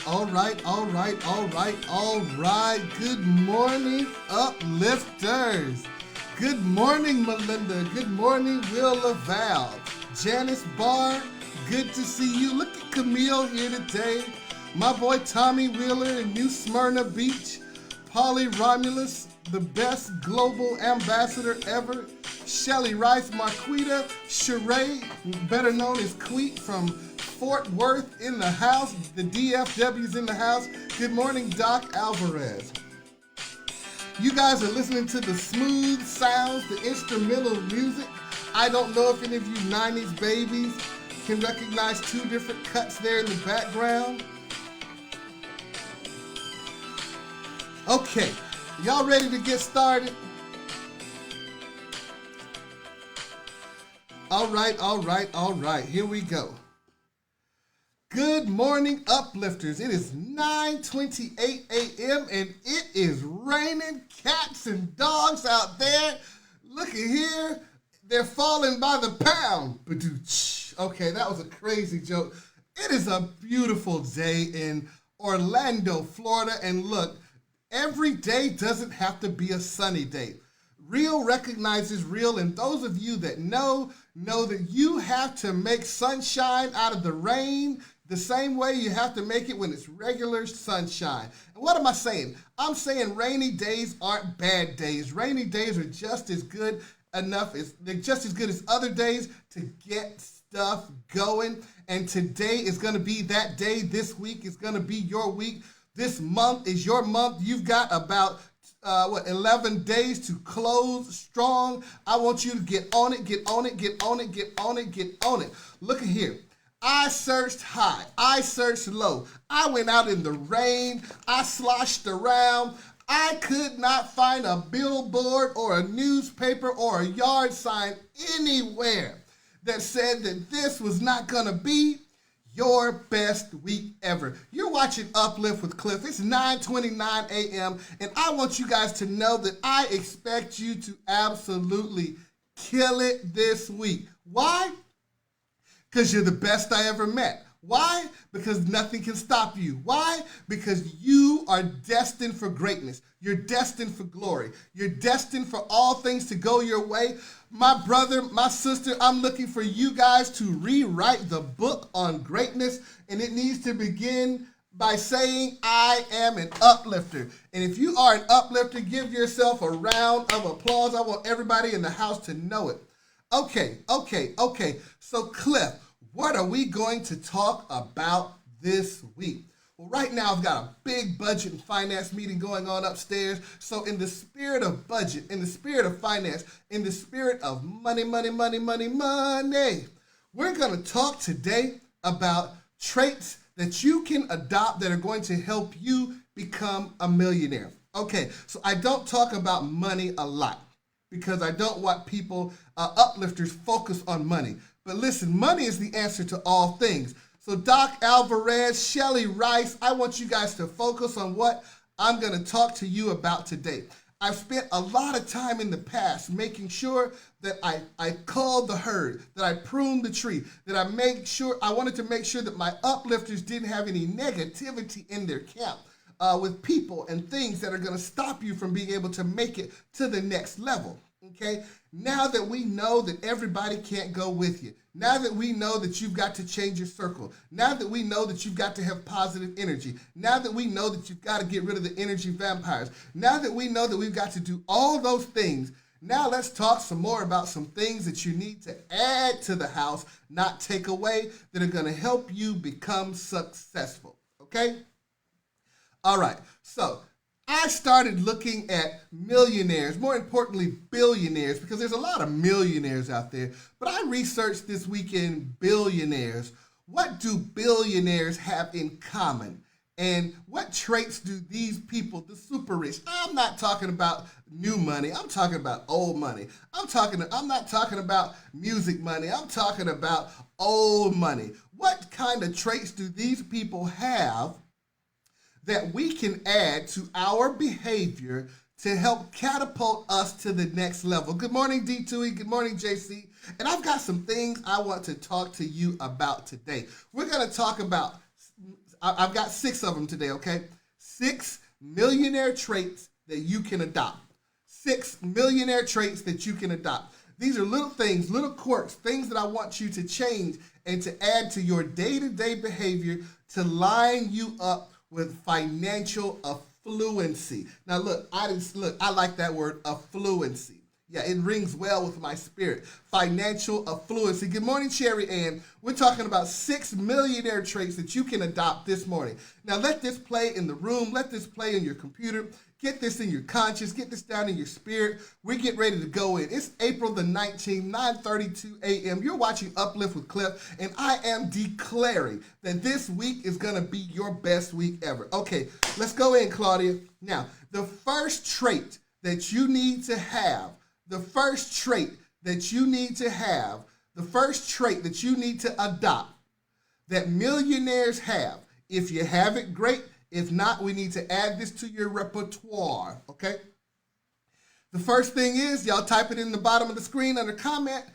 All right, all right, all right, all right. Good morning, Uplifters. Good morning, Melinda. Good morning, Will Laval. Janice Barr, good to see you. Look at Camille here today. My boy Tommy Wheeler in New Smyrna Beach. Polly Romulus, the best global ambassador ever. Shelly Rice, Marquita Sheree, better known as Queet from Fort Worth in the house. The DFW's in the house. Good morning, Doc Alvarez. You guys are listening to the smooth sounds, the instrumental music. I don't know if any of you 90s babies can recognize two different cuts there in the background. Okay, y'all ready to get started? All right, all right, all right. Here we go. Good morning, Uplifters. It is 9:28 a.m. and it is raining cats and dogs out there. Look at here. They're falling by the pound. Okay, that was a crazy joke. It is a beautiful day in Orlando, Florida. And look, every day doesn't have to be a sunny day. Real recognizes real, and those of you that know that you have to make sunshine out of the rain the same way you have to make it when it's regular sunshine. And what am I saying? I'm saying rainy days aren't bad days. Rainy days are just as good they're just as good as other days to get stuff going. And today is going to be that day. This week is going to be your week. This month is your month. You've got about 11 days to close strong. I want you to get on it, get on it, get on it, get on it, get on it. Look at here. I searched high. I searched low. I went out in the rain. I sloshed around. I could not find a billboard or a newspaper or a yard sign anywhere that said that this was not going to be your best week ever. You're watching Uplift with Cliff. It's 9:29 a.m. and I want you guys to know that I expect you to absolutely kill it this week. Why? Because you're the best I ever met. Why? Because nothing can stop you. Why? Because you are destined for greatness. You're destined for glory. You're destined for all things to go your way. My brother, my sister, I'm looking for you guys to rewrite the book on greatness, and it needs to begin by saying, I am an uplifter. And if you are an uplifter, give yourself a round of applause. I want everybody in the house to know it. Okay. So Cliff, what are we going to talk about this week? Well, right now I've got a big budget and finance meeting going on upstairs. So in the spirit of budget, in the spirit of finance, in the spirit of money, we're going to talk today about traits that you can adopt that are going to help you become a millionaire. Okay, so I don't talk about money a lot because I don't want people, uplifters, focus on money. But listen, money is the answer to all things. So Doc Alvarez, Shelly Rice, I want you guys to focus on what I'm going to talk to you about today. I've spent a lot of time in the past making sure that I culled the herd, that I pruned the tree, that I wanted to make sure that my uplifters didn't have any negativity in their camp with people and things that are going to stop you from being able to make it to the next level. Okay, now that we know that everybody can't go with you, now that we know that you've got to change your circle, now that we know that you've got to have positive energy, now that we know that you've got to get rid of the energy vampires, now that we know that we've got to do all those things, now let's talk some more about some things that you need to add to the house, not take away, that are going to help you become successful. Okay? All right, so I started looking at millionaires, more importantly, billionaires, because there's a lot of millionaires out there. But I researched this weekend billionaires. What do billionaires have in common? And what traits do these people, the super rich, I'm not talking about new money, I'm talking about old money. I'm not talking about music money, I'm talking about old money. What kind of traits do these people have that we can add to our behavior to help catapult us to the next level? Good morning, D2E. Good morning, JC. And I've got some things I want to talk to you about today. We're going to talk about I've got 6 of them today, okay? 6 millionaire traits that you can adopt. 6 millionaire traits that you can adopt. These are little things, little quirks, things that I want you to change and to add to your day-to-day behavior to line you up with financial affluency. Now look, I like that word, affluency. Yeah, it rings well with my spirit. Financial affluency. Good morning, Sherry Ann. We're talking about 6 millionaire traits that you can adopt this morning. Now let this play in the room. Let this play in your computer. Get this in your conscience. Get this down in your spirit. We get ready to go in. It's April the 19th, 9:32 a.m. You're watching Uplift with Cliff, and I am declaring that this week is going to be your best week ever. Okay, let's go in, Claudia. Now, the first trait that you need to have, the first trait that you need to have, the first trait that you need to adopt that millionaires have. If you have it, great. If not, we need to add this to your repertoire, okay? The first thing is, y'all type it in the bottom of the screen under comment,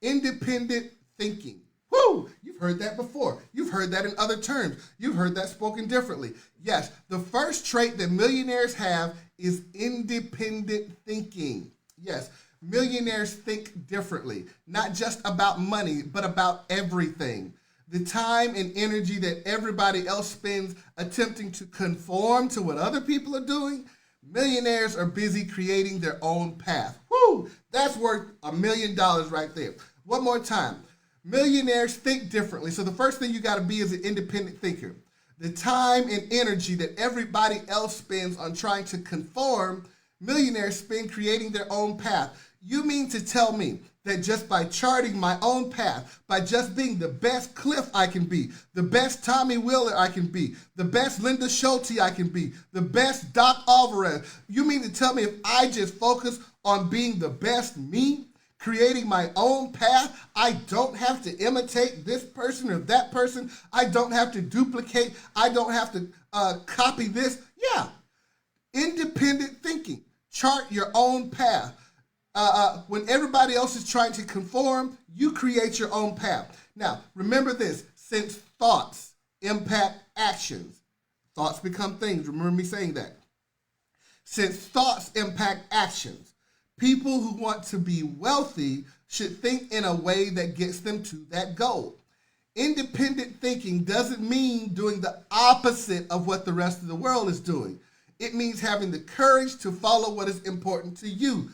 independent thinking. Woo! You've heard that before. You've heard that in other terms. You've heard that spoken differently. Yes, the first trait that millionaires have is independent thinking. Yes, millionaires think differently, not just about money, but about everything. The time and energy that everybody else spends attempting to conform to what other people are doing, millionaires are busy creating their own path. Woo! That's worth $1 million right there. One more time. Millionaires think differently. So the first thing you got to be is an independent thinker. The time and energy that everybody else spends on trying to conform, millionaires spend creating their own path. You mean to tell me that just by charting my own path, by just being the best Cliff I can be, the best Tommy Wheeler I can be, the best Linda Schulte I can be, the best Doc Alvarez, you mean to tell me if I just focus on being the best me, creating my own path, I don't have to imitate this person or that person, I don't have to duplicate, I don't have to copy this? Yeah, independent thinking, chart your own path. When everybody else is trying to conform, you create your own path. Now, remember this, since thoughts impact actions, thoughts become things. Remember me saying that. Since thoughts impact actions, people who want to be wealthy should think in a way that gets them to that goal. Independent thinking doesn't mean doing the opposite of what the rest of the world is doing. It means having the courage to follow what is important to you.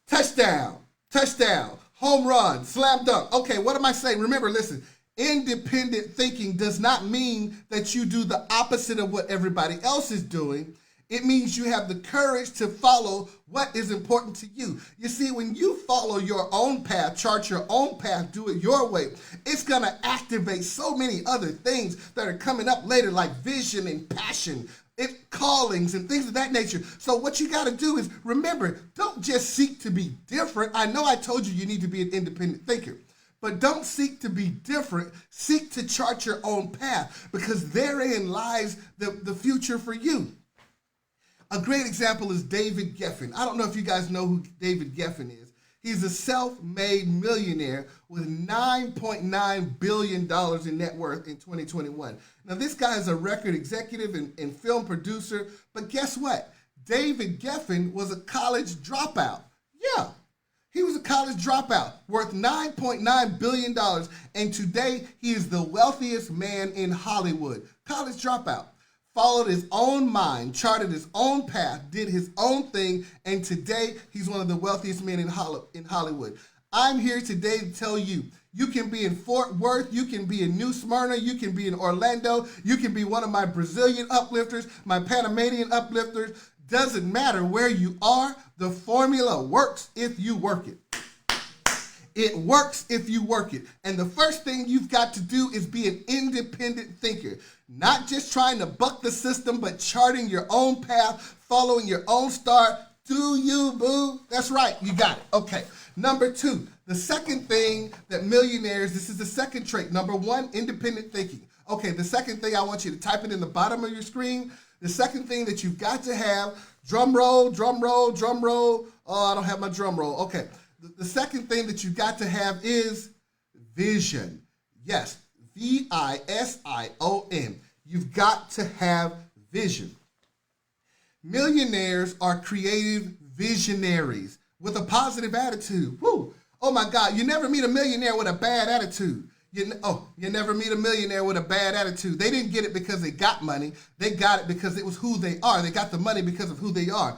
Touchdown, touchdown, home run, slam dunk. Okay, what am I saying? Remember, listen, independent thinking does not mean that you do the opposite of what everybody else is doing. It means you have the courage to follow what is important to you. You see, when you follow your own path, chart your own path, do it your way, it's going to activate so many other things that are coming up later, like vision and passion, callings and things of that nature. So what you got to do is remember, don't just seek to be different. I know I told you you need to be an independent thinker, but don't seek to be different. Seek to chart your own path, because therein lies the future for you. A great example is David Geffen. I don't know if you guys know who David Geffen is. He's a self-made millionaire with $9.9 billion in net worth in 2021. Now, this guy is a record executive and film producer, but guess what? David Geffen was a college dropout. Yeah, he was a college dropout worth $9.9 billion, and today he is the wealthiest man in Hollywood. College dropout. Followed his own mind, charted his own path, did his own thing, and today he's one of the wealthiest men in Hollywood. I'm here today to tell you, you can be in Fort Worth, you can be in New Smyrna, you can be in Orlando, you can be one of my Brazilian uplifters, my Panamanian uplifters. Doesn't matter where you are, the formula works if you work it. It works if you work it. And the first thing you've got to do is be an independent thinker. Not just trying to buck the system, but charting your own path, following your own star. Do you, boo? That's right, you got it. Okay, number 2, the second thing that millionaires, this is the second trait. Number 1, independent thinking. Okay, the second thing, I want you to type it in the bottom of your screen. The second thing that you've got to have, drum roll, drum roll, drum roll. Oh, I don't have my drum roll. Okay, the second thing that you've got to have is vision. Yes, vision. You've got to have vision. Millionaires are creative visionaries with a positive attitude. Woo! Oh my God, you never meet a millionaire with a bad attitude. You never meet a millionaire with a bad attitude. They didn't get it because they got money. They got it because it was who they are. They got the money because of who they are.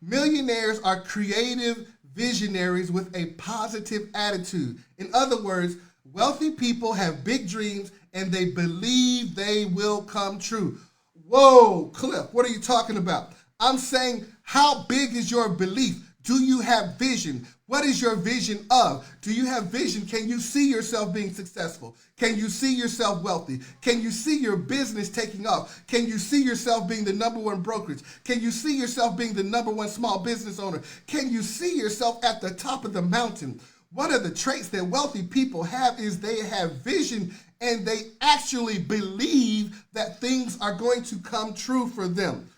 Millionaires are creative visionaries with a positive attitude. In other words, wealthy people have big dreams and they believe they will come true. Whoa, Cliff, what are you talking about? I'm saying, how big is your belief? Do you have vision? What is your vision of? Do you have vision? Can you see yourself being successful? Can you see yourself wealthy? Can you see your business taking off? Can you see yourself being the #1 brokerage? Can you see yourself being the #1 small business owner? Can you see yourself at the top of the mountain? One of the traits that wealthy people have is they have vision and they actually believe that things are going to come true for them.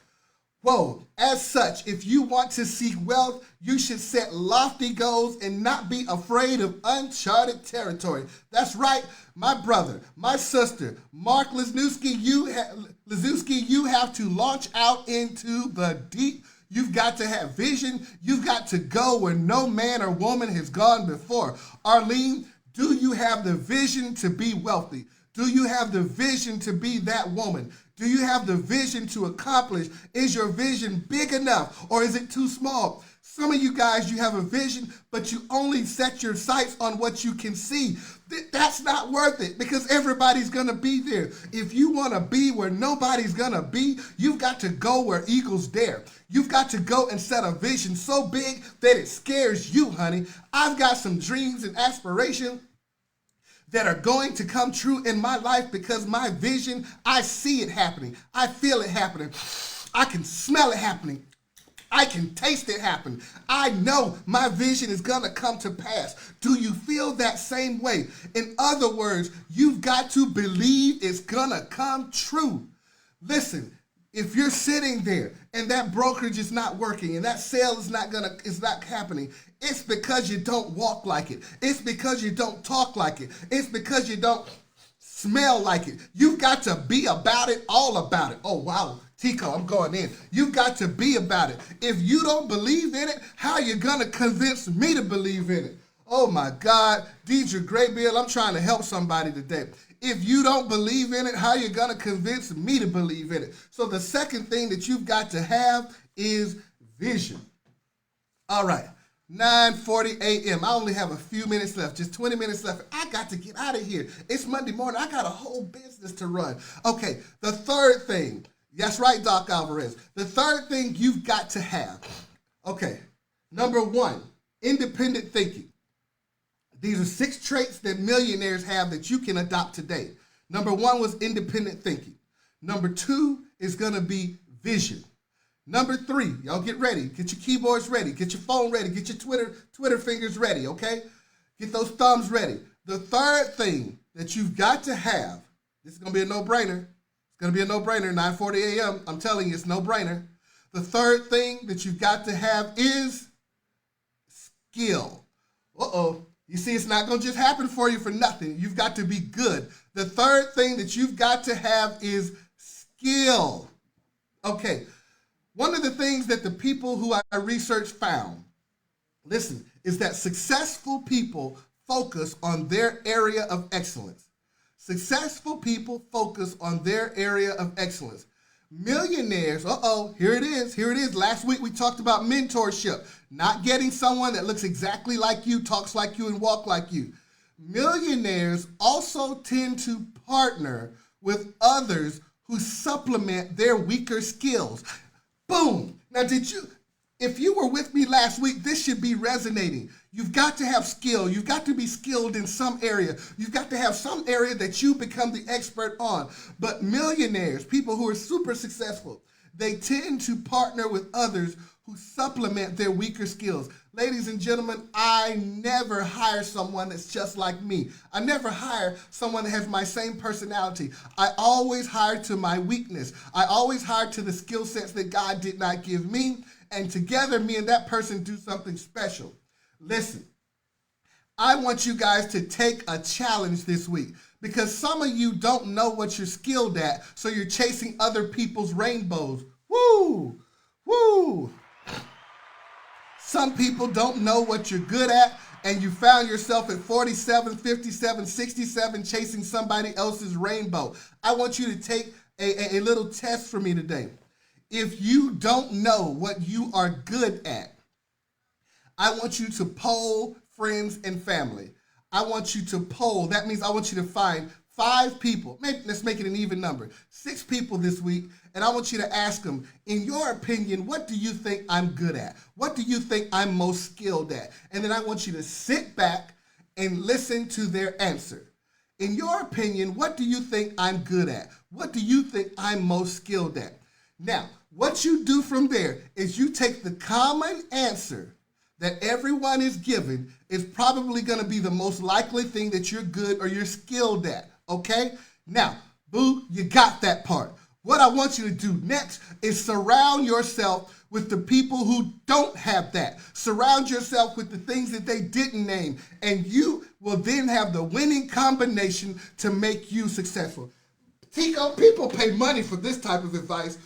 Whoa, as such, if you want to seek wealth, you should set lofty goals and not be afraid of uncharted territory. That's right, my brother, my sister, Mark Lesniewski, you have to launch out into the deep. You've got to have vision. You've got to go where no man or woman has gone before. Arlene, do you have the vision to be wealthy? Do you have the vision to be that woman? Do you have the vision to accomplish? Is your vision big enough or is it too small? Some of you guys, you have a vision, but you only set your sights on what you can see. That's not worth it because everybody's going to be there. If you want to be where nobody's going to be, you've got to go where eagles dare. You've got to go and set a vision so big that it scares you, honey. I've got some dreams and aspirations that are going to come true in my life because my vision, I see it happening. I feel it happening. I can smell it happening. I can taste it happen. I know my vision is going to come to pass. Do you feel that same way? In other words, you've got to believe it's going to come true. Listen, if you're sitting there and that brokerage is not working and that sale is not happening, it's because you don't walk like it. It's because you don't talk like it. It's because you don't smell like it. You've got to be about it, all about it. Oh, wow. Tico, I'm going in. You've got to be about it. If you don't believe in it, how are you going to convince me to believe in it? Oh, my God. Deidre Graybill, I'm trying to help somebody today. If you don't believe in it, how are you going to convince me to believe in it? So the second thing that you've got to have is vision. All right. 9:40 a.m. I only have a few minutes left, just 20 minutes left. I got to get out of here. It's Monday morning. I got a whole business to run. Okay, the third thing. That's right, Doc Alvarez. The third thing you've got to have. Okay, number one, independent thinking. These are 6 traits that millionaires have that you can adopt today. Number 1 was independent thinking. Number 2 is going to be vision. Number 3, y'all get ready. Get your keyboards ready. Get your phone ready. Get your Twitter fingers ready, okay? Get those thumbs ready. The third thing that you've got to have, this is going to be a no-brainer. It's going to be a no-brainer, 9:40 a.m. I'm telling you, it's no-brainer. The third thing that you've got to have is skill. Uh-oh. You see, it's not going to just happen for you for nothing. You've got to be good. The third thing that you've got to have is skill. Okay. One of the things that the people who I researched found, listen, is that successful people focus on their area of excellence. Successful people focus on their area of excellence. Millionaires, here it is. Last week we talked about mentorship, not getting someone that looks exactly like you, talks like you, and walk like you. Millionaires also tend to partner with others who supplement their weaker skills. Boom. Now, if you were with me last week, this should be resonating. You've got to have skill. You've got to be skilled in some area. You've got to have some area that you become the expert on. But millionaires, people who are super successful, they tend to partner with others who supplement their weaker skills. Ladies and gentlemen, I never hire someone that's just like me. I never hire someone that has my same personality. I always hire to my weakness. I always hire to the skill sets that God did not give me. And together, me and that person do something special. Listen, I want you guys to take a challenge this week Because some of you don't know what you're skilled at, so you're chasing other people's rainbows. Woo! Woo! Some people don't know what you're good at, and you found yourself at 47, 57, 67 chasing somebody else's rainbow. I want you to take a little test for me today. If you don't know what you are good at, I want you to poll friends and family. I want you to poll. That means I want you to find 5 people. Maybe let's make it an even number. 6 people this week. And I want you to ask them, in your opinion, what do you think I'm good at? What do you think I'm most skilled at? And then I want you to sit back and listen to their answer. In your opinion, what do you think I'm good at? What do you think I'm most skilled at? Now, what you do from there is you take the common answer that everyone is given is probably going to be the most likely thing that you're good or you're skilled at, okay? Now, boo, you got that part. What I want you to do next is surround yourself with the people who don't have that. Surround yourself with the things that they didn't name, and you will then have the winning combination to make you successful. Tico, people pay money for this type of advice.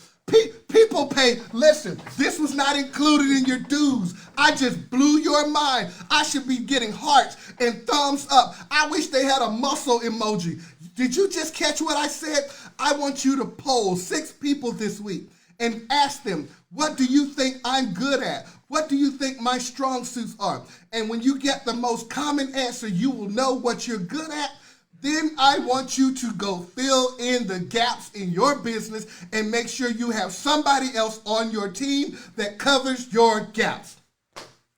People pay, listen, this was not included in your dues. I just blew your mind. I should be getting hearts and thumbs up. I wish they had a muscle emoji. Did you just catch what I said? I want you to poll 6 people this week and ask them, what do you think I'm good at? What do you think my strong suits are? And when you get the most common answer, you will know what you're good at. Then I want you to go fill in the gaps in your business and make sure you have somebody else on your team that covers your gaps.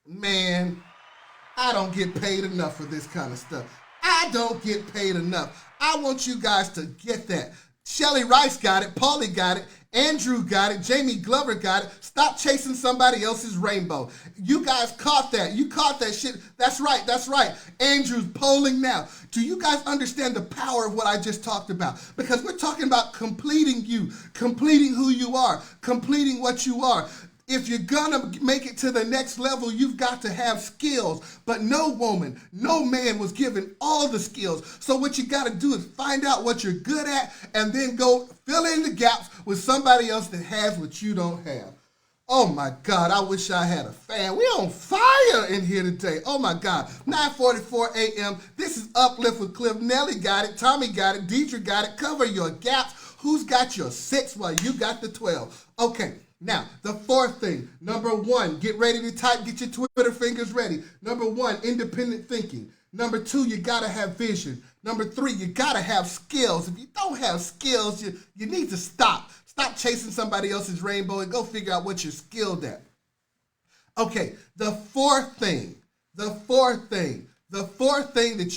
Man, I don't get paid enough for this kind of stuff. I don't get paid enough. I want you guys to get that. Shelly Rice got it. Paulie got it. Andrew got it. Jamie Glover got it. Stop chasing somebody else's rainbow. You guys caught that. You caught that shit. That's right. That's right. Andrew's polling now. Do you guys understand the power of what I just talked about? Because we're talking about completing you, completing who you are, completing what you are. If you're gonna make it to the next level, you've got to have skills. But no woman, no man was given all the skills. So what you gotta do is find out what you're good at and then go fill in the gaps with somebody else that has what you don't have. Oh my God, I wish I had a fan. We're on fire in here today. Oh my God, 9:44 a.m. This is Uplift with Cliff. Nelly got it, Tommy got it, Deidre got it. Cover your gaps. Who's got your 6 while you got the 12? Okay. Now, the 4th thing, number 1, get ready to type, get your Twitter fingers ready. Number 1, independent thinking. Number 2, you gotta have vision. Number 3, you gotta have skills. If you don't have skills, you need to stop. Stop chasing somebody else's rainbow and go figure out what you're skilled at. Okay, the fourth thing that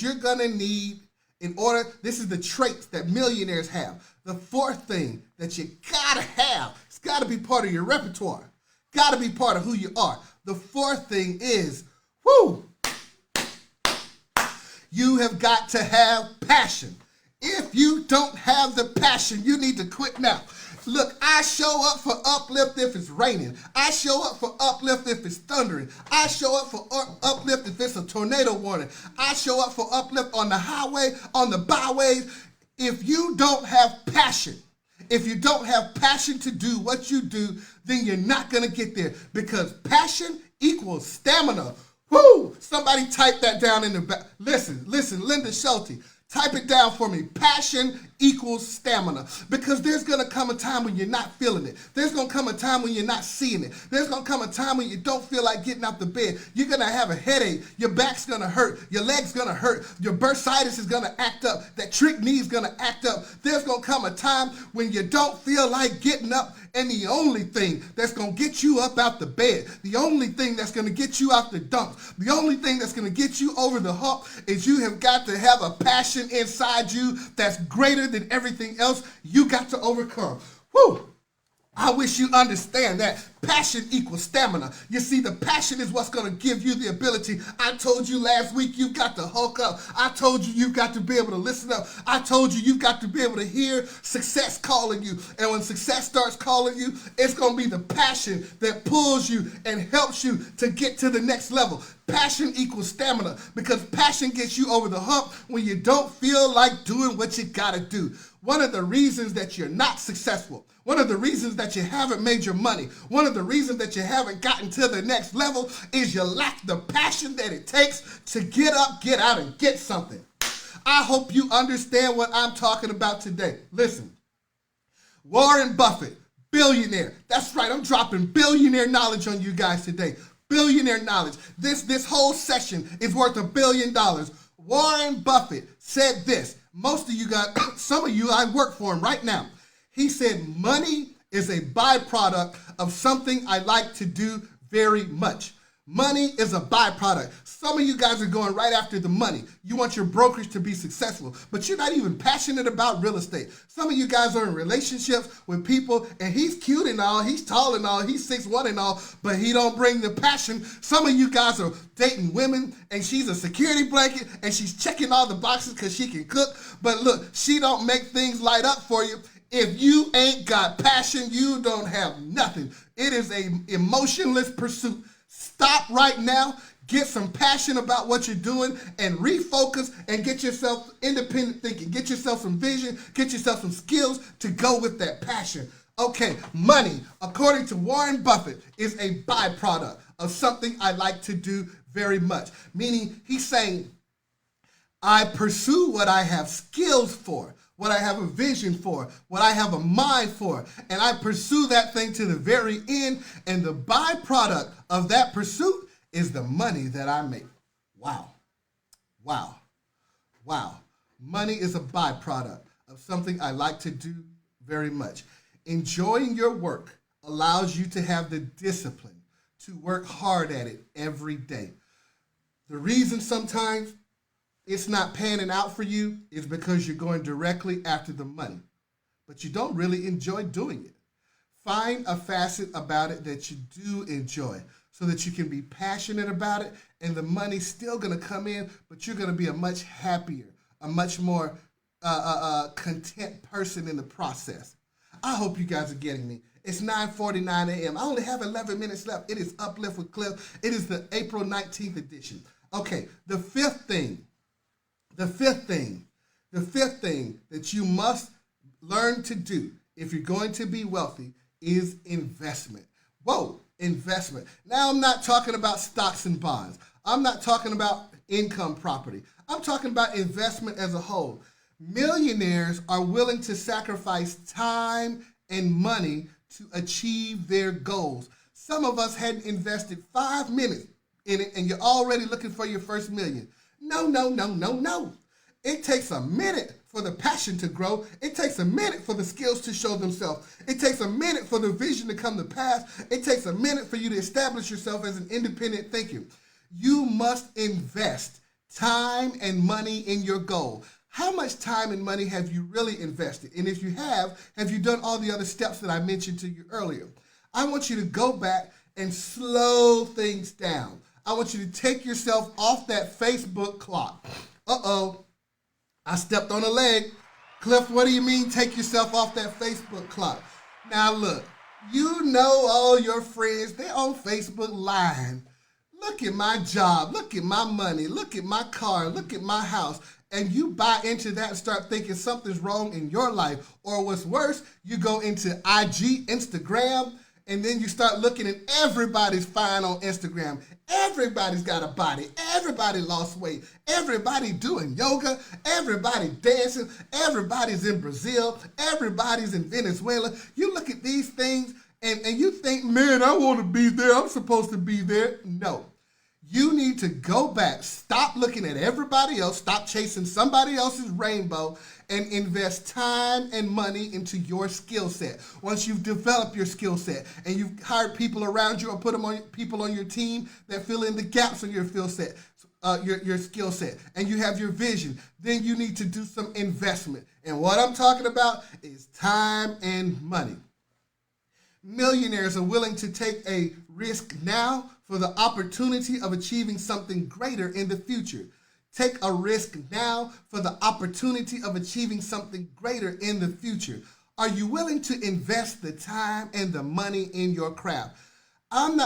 you're gonna need in order, this is the traits that millionaires have. The 4th thing that you gotta have, it's gotta be part of your repertoire, gotta be part of who you are. The 4th thing is, you have got to have passion. If you don't have the passion, you need to quit now. Look, I show up for Uplift if it's raining. I show up for Uplift if it's thundering. I show up for Uplift if it's a tornado warning. I show up for Uplift on the highway, on the byways. If you don't have passion, if you don't have passion to do what you do, then you're not going to get there, because passion equals stamina. Woo! Somebody type that down in the back. Listen, Linda Schulte. Type it down for me. Passion equals stamina. Because there's going to come a time when you're not feeling it. There's going to come a time when you're not seeing it. There's going to come a time when you don't feel like getting out the bed. You're going to have a headache. Your back's going to hurt. Your leg's going to hurt. Your bursitis is going to act up. That trick knee is going to act up. There's going to come a time when you don't feel like getting up. And the only thing that's going to get you up out the bed, the only thing that's going to get you out the dumps, the only thing that's going to get you over the hump is you have got to have a passion inside you that's greater than everything else you got to overcome. Woo! I wish you understand that Passion equals stamina. You see, the passion is what's going to give you the ability. I told you last week you've got to hulk up. I told you you've got to be able to listen up. I told you you've got to be able to hear success calling you. And when success starts calling you, it's going to be the passion that pulls you and helps you to get to the next level. Passion equals stamina, because passion gets you over the hump when you don't feel like doing what you got to do. One of the reasons that you're not successful, one of the reasons that you haven't made your money, one of the reasons that you haven't gotten to the next level is you lack the passion that it takes to get up, get out, and get something. I hope you understand what I'm talking about today. Listen, Warren Buffett, billionaire. That's right, I'm dropping billionaire knowledge on you guys today. Billionaire knowledge. This whole session is worth $1 billion. Warren Buffett said this. Most of you guys, some of you, I work for him right now. He said, money is a byproduct of something I like to do very much. Money is a byproduct. Some of you guys are going right after the money. You want your brokerage to be successful, but you're not even passionate about real estate. Some of you guys are in relationships with people, and he's cute and all, he's tall and all, he's 6'1" and all, but he don't bring the passion. Some of you guys are dating women, and she's a security blanket, and she's checking all the boxes because she can cook, but look, she don't make things light up for you. If you ain't got passion, you don't have nothing. It is an emotionless pursuit. Stop right now, get some passion about what you're doing, and refocus and get yourself independent thinking. Get yourself some vision, get yourself some skills to go with that passion. Okay, money, according to Warren Buffett, is a byproduct of something I like to do very much. Meaning, he's saying, I pursue what I have skills for, what I have a vision for, what I have a mind for, and I pursue that thing to the very end, and the byproduct of that pursuit is the money that I make. Wow. Wow. Wow. Money is a byproduct of something I like to do very much. Enjoying your work allows you to have the discipline to work hard at it every day. The reason sometimes it's not panning out for you is because you're going directly after the money, but you don't really enjoy doing it. Find a facet about it that you do enjoy so that you can be passionate about it, and the money's still going to come in, but you're going to be a much happier, a much more content person in the process. I hope you guys are getting me. It's 9:49 a.m. I only have 11 minutes left. It is Uplift with Cliff. It is the April 19th edition. Okay, the fifth thing that you must learn to do if you're going to be wealthy is investment. Whoa, investment. Now, I'm not talking about stocks and bonds. I'm not talking about income property. I'm talking about investment as a whole. Millionaires are willing to sacrifice time and money to achieve their goals. Some of us hadn't invested 5 minutes in it, and you're already looking for your first million. No. It takes a minute for the passion to grow. It takes a minute for the skills to show themselves. It takes a minute for the vision to come to pass. It takes a minute for you to establish yourself as an independent thinker. You must invest time and money in your goal. How much time and money have you really invested? And if you have you done all the other steps that I mentioned to you earlier? I want you to go back and slow things down. I want you to take yourself off that Facebook clock. Uh-oh, I stepped on a leg. Cliff, what do you mean take yourself off that Facebook clock? Now look, you know all your friends, they're on Facebook lying. Look at my job, look at my money, look at my car, look at my house. And you buy into that and start thinking something's wrong in your life. Or what's worse, you go into IG, Instagram, and then you start looking at everybody's fine on Instagram. Everybody's got a body. Everybody lost weight. Everybody doing yoga. Everybody dancing. Everybody's in Brazil. Everybody's in Venezuela. You look at these things and you think, man, I want to be there. I'm supposed to be there. No. You need to go back, stop looking at everybody else, stop chasing somebody else's rainbow, and invest time and money into your skill set. Once you've developed your skill set and you've hired people around you or put people on your team that fill in the gaps in your skill set, and you have your vision, then you need to do some investment. And what I'm talking about is time and money. Millionaires are willing to take a risk now for the opportunity of achieving something greater in the future. Take a risk now for the opportunity of achieving something greater in the future. Are you willing to invest the time and the money in your craft?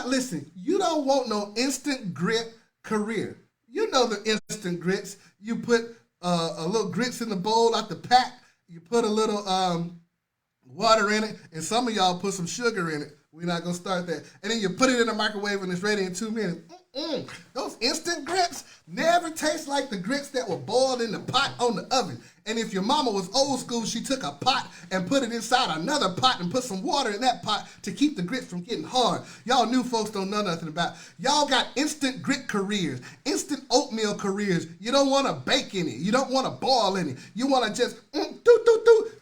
Listen, you don't want no instant grit career. You know the instant grits. You put a little grits in the bowl out the pack. You put a little water in it, and some of y'all put some sugar in it. We're not going to start that. And then you put it in the microwave and it's ready in 2 minutes. Those instant grits never taste like the grits that were boiled in the pot on the oven. And if your mama was old school, she took a pot and put it inside another pot and put some water in that pot to keep the grits from getting hard. Y'all new folks don't know nothing about. Y'all got instant grit careers, instant oatmeal careers. You don't want to bake in it. You don't want to boil in it. You want to just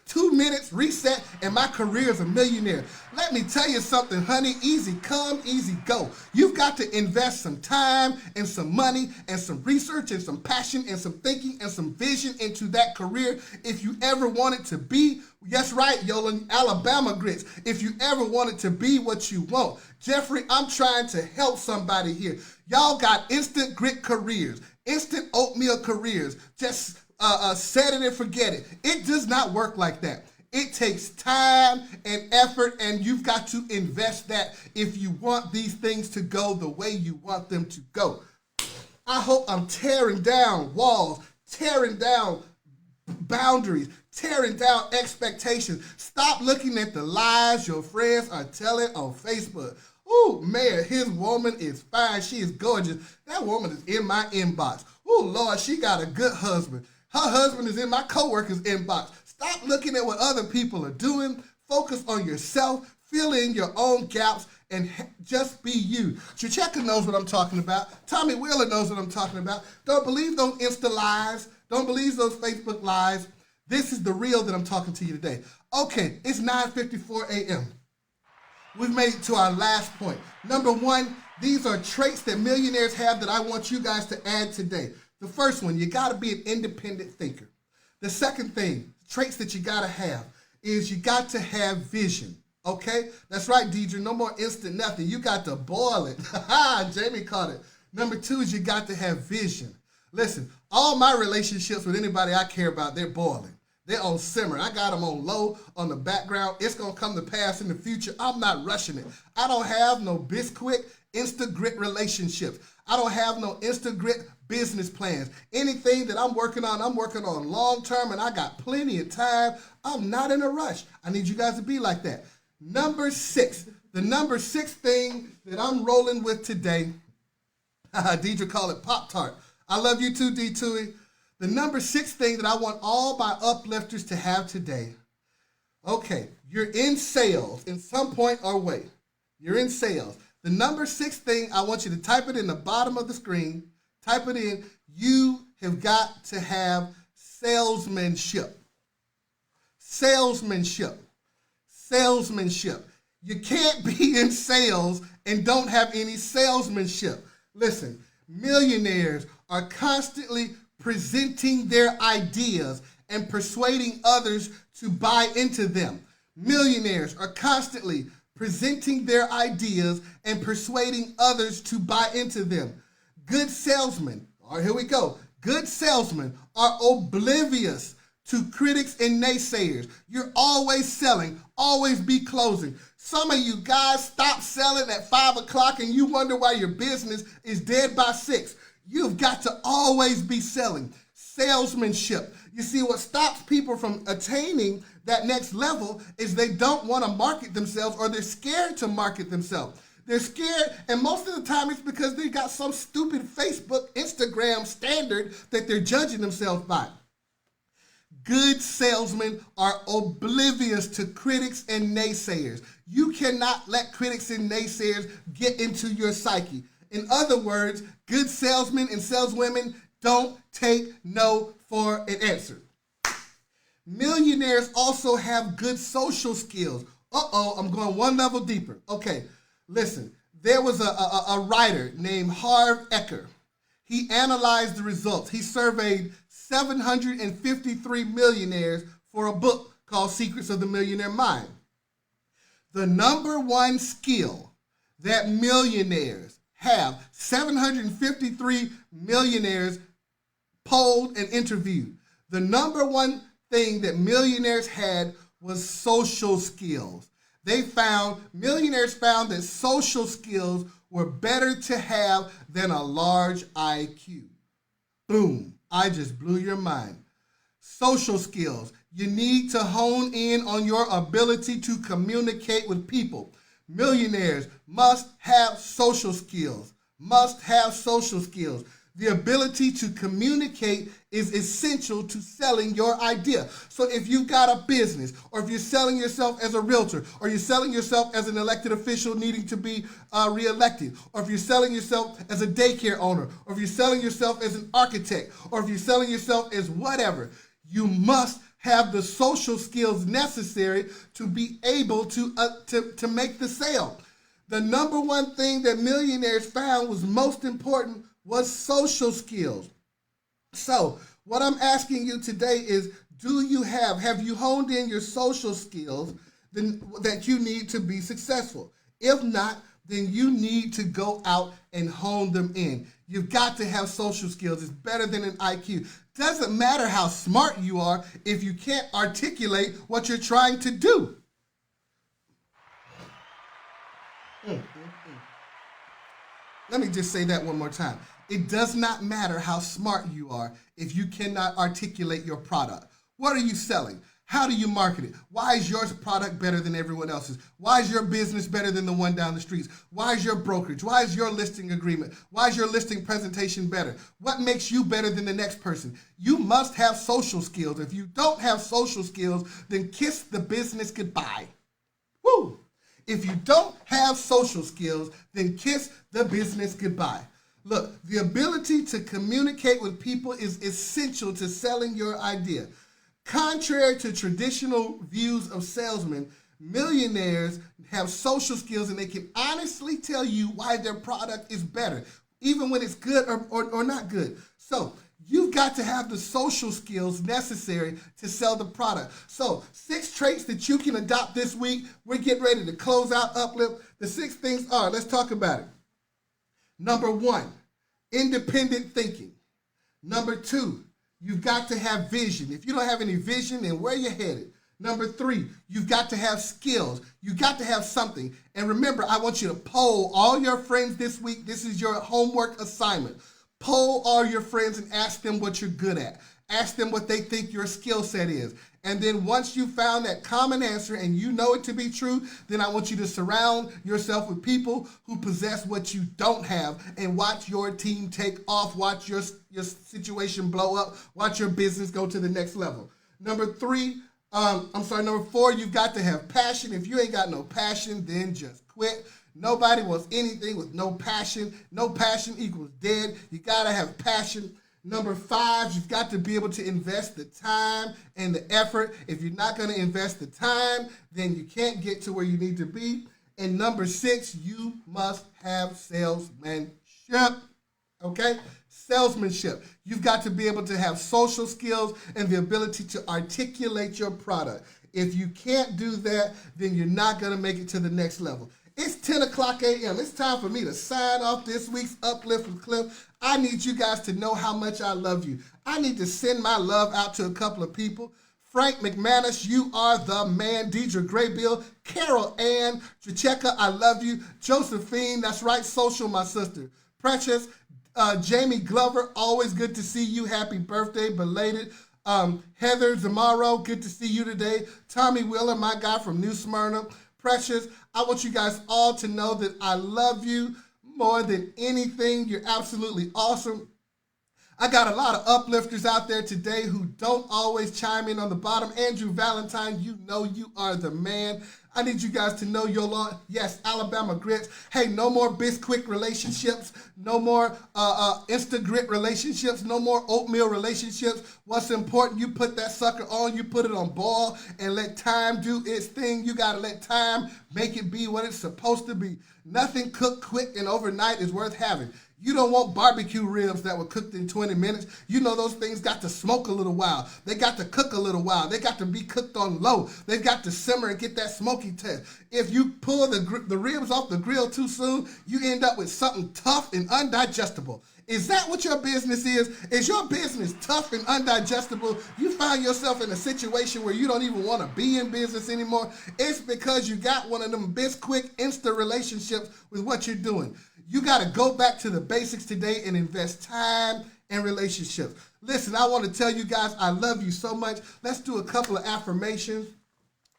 2 minutes, reset, and my career is a millionaire. Let me tell you something, honey. Easy come, easy go. You've got to invest some time and some money and some research and some passion and some thinking and some vision into that career if you ever want it to be. Yes, right, Yolan, Alabama grits. If you ever want it to be what you want. Jeffrey, I'm trying to help somebody here. Y'all got instant grit careers, instant oatmeal careers. Just set it and forget it. It does not work like that. It takes time and effort, and you've got to invest that if you want these things to go the way you want them to go. I hope I'm tearing down walls, tearing down boundaries, tearing down expectations. Stop looking at the lies your friends are telling on Facebook. Oh, man, his woman is fine. She is gorgeous. That woman is in my inbox. Oh, Lord, she got a good husband. Her husband is in my coworker's inbox. Stop looking at what other people are doing. Focus on yourself. Fill in your own gaps and just be you. Chicheka knows what I'm talking about. Tommy Wheeler knows what I'm talking about. Don't believe those Insta lies. Don't believe those Facebook lies. This is the real that I'm talking to you today. Okay, it's 9:54 a.m. We've made it to our last point. Number one, these are traits that millionaires have that I want you guys to add today. The first one, you got to be an independent thinker. The second thing, traits that you got to have is you got to have vision. Okay? That's right, Deidre. No more instant nothing. You got to boil it. Jamie caught it. Number two is you got to have vision. Listen, all my relationships with anybody I care about, they're boiling. They're on simmer. I got them on low, on the background. It's going to come to pass in the future. I'm not rushing it. I don't have no Bisquick, Insta-grit relationships. I don't have no Insta-grit business plans. Anything that I'm working on long term, and I got plenty of time. I'm not in a rush. I need you guys to be like that. Number six. The number six thing that I'm rolling with today, Deidre call it Pop-Tart. I love you too, D2E. The number six thing that I want all my uplifters to have today. Okay, you're in sales in some point or way. You're in sales. The number six thing, I want you to type it in the bottom of the screen. Type it in. You have got to have salesmanship. Salesmanship. Salesmanship. You can't be in sales and don't have any salesmanship. Listen, millionaires are constantly presenting their ideas and persuading others to buy into them. Millionaires are constantly presenting their ideas and persuading others to buy into them. Good salesmen, all right, here we go. Good salesmen are oblivious to critics and naysayers. You're always selling, always be closing. Some of you guys stop selling at 5 o'clock and you wonder why your business is dead by 6. You've got to always be selling. Salesmanship. You see, what stops people from attaining that next level is they don't want to market themselves, or they're scared to market themselves. They're scared, and most of the time it's because they got some stupid Facebook, Instagram standard that they're judging themselves by. Good salesmen are oblivious to critics and naysayers. You cannot let critics and naysayers get into your psyche. In other words, good salesmen and saleswomen don't take no for an answer. Millionaires also have good social skills. I'm going one level deeper. Okay, listen. There was a writer named Harv Eker. He analyzed the results. He surveyed 753 millionaires for a book called Secrets of the Millionaire Mind. The number one skill that millionaires have, 753 millionaires polled and interviewed. The number one thing that millionaires had was social skills. Millionaires found that social skills were better to have than a large IQ. Boom, I just blew your mind. Social skills. You need to hone in on your ability to communicate with people. Millionaires must have social skills. Must have social skills. The ability to communicate is essential to selling your idea. So if you've got a business, or if you're selling yourself as a realtor, or you're selling yourself as an elected official needing to be reelected, or if you're selling yourself as a daycare owner, or if you're selling yourself as an architect, or if you're selling yourself as whatever, you must have the social skills necessary to be able to make the sale. The number one thing that millionaires found was most important was social skills. So what I'm asking you today is, have you honed in your social skills that you need to be successful? If not, then you need to go out and hone them in. You've got to have social skills. It's better than an IQ. Doesn't matter how smart you are if you can't articulate what you're trying to do. Let me just say that one more time. It does not matter how smart you are if you cannot articulate your product. What are you selling? How do you market it? Why is your product better than everyone else's? Why is your business better than the one down the streets? Why is your brokerage? Why is your listing agreement? Why is your listing presentation better? What makes you better than the next person? You must have social skills. If you don't have social skills, then kiss the business goodbye. Woo! If you don't have social skills, then kiss the business goodbye. Look, the ability to communicate with people is essential to selling your idea. Contrary to traditional views of salesmen, millionaires have social skills and they can honestly tell you why their product is better, even when it's good or not good. So you've got to have the social skills necessary to sell the product. So 6 traits that you can adopt this week. We're getting ready to close out Uplift. The 6 things are, let's talk about it. Number 1, independent thinking. Number 2, you've got to have vision. If you don't have any vision, then where are you headed? Number 3, you've got to have skills. You've got to have something. And remember, I want you to poll all your friends this week. This is your homework assignment. Poll all your friends and ask them what you're good at. Ask them what they think your skill set is. And then once you found that common answer and you know it to be true, then I want you to surround yourself with people who possess what you don't have and watch your team take off, watch your situation blow up, watch your business go to the next level. Number 4, you've got to have passion. If you ain't got no passion, then just quit. Nobody wants anything with no passion. No passion equals dead. You got to have passion. Number 5, you've got to be able to invest the time and the effort. If you're not going to invest the time, then you can't get to where you need to be. And number 6, you must have salesmanship. Okay? Salesmanship. You've got to be able to have social skills and the ability to articulate your product. If you can't do that, then you're not going to make it to the next level. It's 10 o'clock a.m. It's time for me to sign off this week's Uplift with Cliff. I need you guys to know how much I love you. I need to send my love out to a couple of people. Frank McManus, you are the man. Deidre Graybill, Carol Ann, Tricheka, I love you. Josephine, that's right, Social, my sister. Precious, Jamie Glover, always good to see you. Happy birthday, belated. Heather Zamaro, good to see you today. Tommy Wheeler, my guy from New Smyrna. Precious, I want you guys all to know that I love you more than anything. You're absolutely awesome. I got a lot of uplifters out there today who don't always chime in on the bottom. Andrew Valentine, you know you are the man. I need you guys to know your law. Yes, Alabama grits. Hey, no more Bisquick relationships. No more Instagrit relationships. No more oatmeal relationships. What's important, you put that sucker on. You put it on ball and let time do its thing. You got to let time make it be what it's supposed to be. Nothing cooked quick and overnight is worth having. You don't want barbecue ribs that were cooked in 20 minutes. You know those things got to smoke a little while. They got to cook a little while. They got to be cooked on low. They've got to simmer and get that smoky taste. If you pull the ribs off the grill too soon, you end up with something tough and undigestible. Is that what your business is? Is your business tough and undigestible? You find yourself in a situation where you don't even want to be in business anymore. It's because you got one of them quick, instant relationships with what you're doing. You got to go back to the basics today and invest time and relationships. Listen, I want to tell you guys, I love you so much. Let's do a couple of affirmations,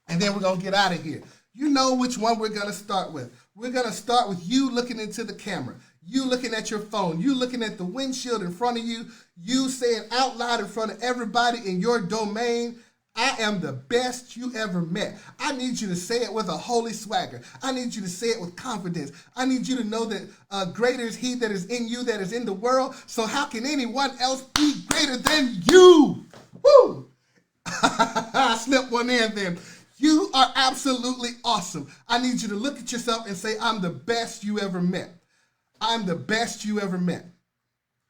and then we're going to get out of here. You know which one we're going to start with. We're going to start with you looking into the camera. You looking at your phone, you looking at the windshield in front of you, you saying out loud in front of everybody in your domain, I am the best you ever met. I need you to say it with a holy swagger. I need you to say it with confidence. I need you to know that greater is he that is in you that is in the world. So how can anyone else be greater than you? Woo! I slipped one in then. You are absolutely awesome. I need you to look at yourself and say, I'm the best you ever met. I'm the best you ever met.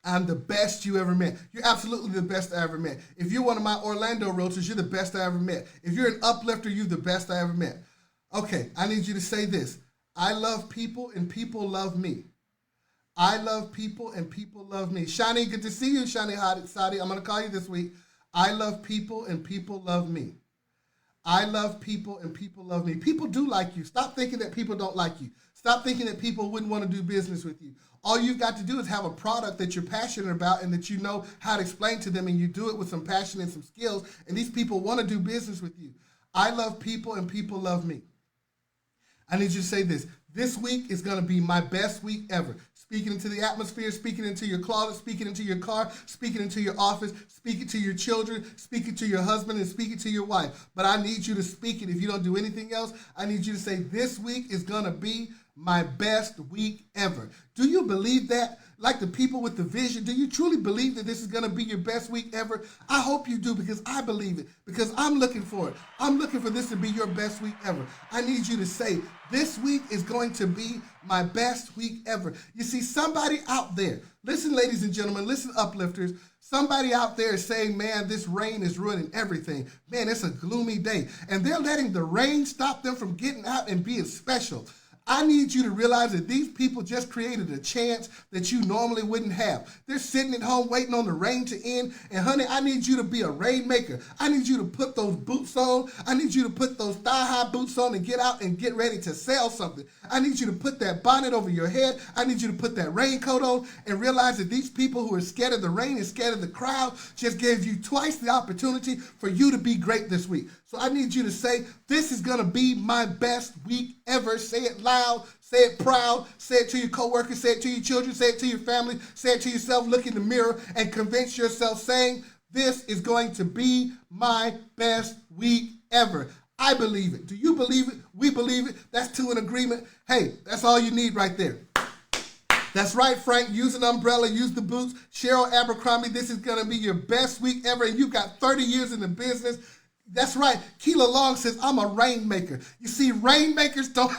I'm the best you ever met. You're absolutely the best I ever met. If you're one of my Orlando Realtors, you're the best I ever met. If you're an uplifter, you're the best I ever met. Okay, I need you to say this. I love people and people love me. I love people and people love me. Shani, good to see you, Shani Sadi. I'm going to call you this week. I love people and people love me. I love people and people love me. People do like you. Stop thinking that people don't like you. Stop thinking that people wouldn't want to do business with you. All you've got to do is have a product that you're passionate about and that you know how to explain to them, and you do it with some passion and some skills, and these people want to do business with you. I love people and people love me. I need you to say this. This week is going to be my best week ever. Speaking into the atmosphere, speaking into your closet, speaking into your car, speaking into your office, speaking to your children, speaking to your husband, and speaking to your wife. But I need you to speak it. If you don't do anything else, I need you to say, this week is going to be my best week ever. Do you believe that? Like the people with the vision, do you truly believe that this is going to be your best week ever? I hope you do, because I believe it, because I'm looking for it. I'm looking for this to be your best week ever. I need you to say, this week is going to be my best week ever. You see, somebody out there, listen, ladies and gentlemen, listen, uplifters, somebody out there is saying, man, this rain is ruining everything. Man, it's a gloomy day. And they're letting the rain stop them from getting out and being special. I need you to realize that these people just created a chance that you normally wouldn't have. They're sitting at home waiting on the rain to end. And honey, I need you to be a rainmaker. I need you to put those boots on. I need you to put those thigh-high boots on and get out and get ready to sell something. I need you to put that bonnet over your head. I need you to put that raincoat on and realize that these people who are scared of the rain and scared of the crowd just gave you twice the opportunity for you to be great this week. So I need you to say, this is going to be my best week ever. Say it loud, say it proud, say it to your coworkers, say it to your children, say it to your family, say it to yourself, look in the mirror and convince yourself saying, this is going to be my best week ever. I believe it. Do you believe it? We believe it. That's two in agreement. Hey, that's all you need right there. That's right, Frank. Use an umbrella, use the boots. Cheryl Abercrombie, this is going to be your best week ever, and you've got 30 years in the business. That's right. Keela Long says, I'm a rainmaker. You see, rainmakers don't...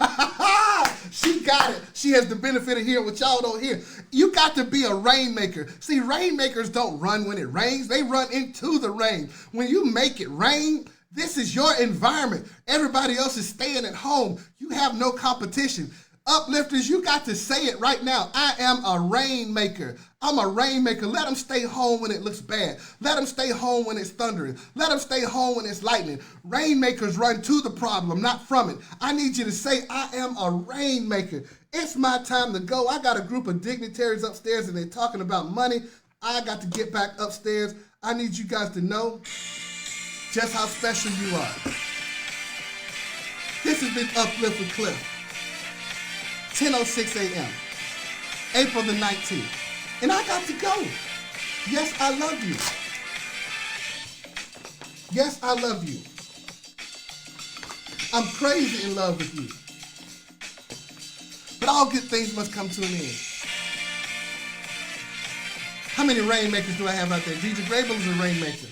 She got it. She has the benefit of hearing what y'all don't hear. You got to be a rainmaker. See, rainmakers don't run when it rains. They run into the rain. When you make it rain, this is your environment. Everybody else is staying at home. You have no competition. Uplifters, you got to say it right now. I am a rainmaker. I'm a rainmaker. Let them stay home when it looks bad. Let them stay home when it's thundering. Let them stay home when it's lightning. Rainmakers run to the problem, not from it. I need you to say, I am a rainmaker. It's my time to go. I got a group of dignitaries upstairs and they're talking about money. I got to get back upstairs. I need you guys to know just how special you are. This has been Uplift with Cliff. 10:06 a.m. April the 19th. And I got to go. Yes, I love you. Yes, I love you. I'm crazy in love with you. But all good things must come to an end. How many rainmakers do I have out there? DJ Grable is a rainmaker.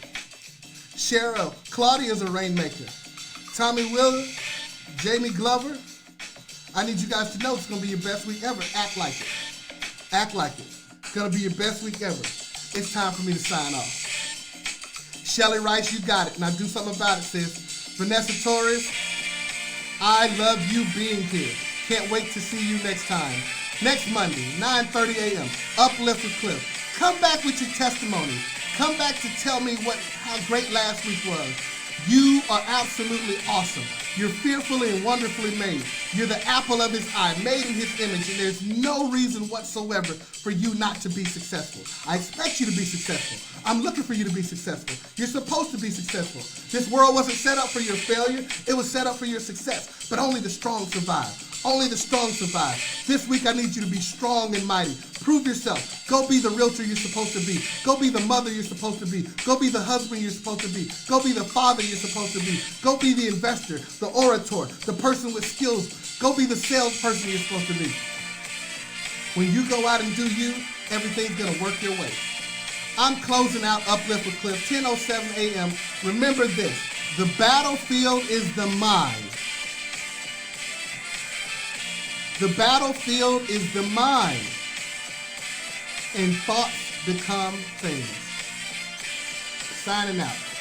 Cheryl, Claudia is a rainmaker. Tommy Wheeler, Jamie Glover. I need you guys to know it's going to be your best week ever. Act like it. Act like it. It's going to be your best week ever. It's time for me to sign off. Shelly Rice, you got it. Now do something about it, sis. Vanessa Torres, I love you being here. Can't wait to see you next time. Next Monday, 9:30 a.m. Uplift with Cliff. Come back with your testimony. Come back to tell me how great last week was. You are absolutely awesome. You're fearfully and wonderfully made. You're the apple of his eye, made in his image, and there's no reason whatsoever for you not to be successful. I expect you to be successful. I'm looking for you to be successful. You're supposed to be successful. This world wasn't set up for your failure. It was set up for your success. But only the strong survive. Only the strong survive. This week I need you to be strong and mighty. Prove yourself. Go be the realtor you're supposed to be. Go be the mother you're supposed to be. Go be the husband you're supposed to be. Go be the father you're supposed to be. Go be the investor, the orator, the person with skills. Go be the salesperson you're supposed to be. When you go out and do you, everything's going to work your way. I'm closing out Uplift with Cliff, 10:07 a.m. Remember this, the battlefield is the mind. The battlefield is the mind, and thoughts become things. Signing out.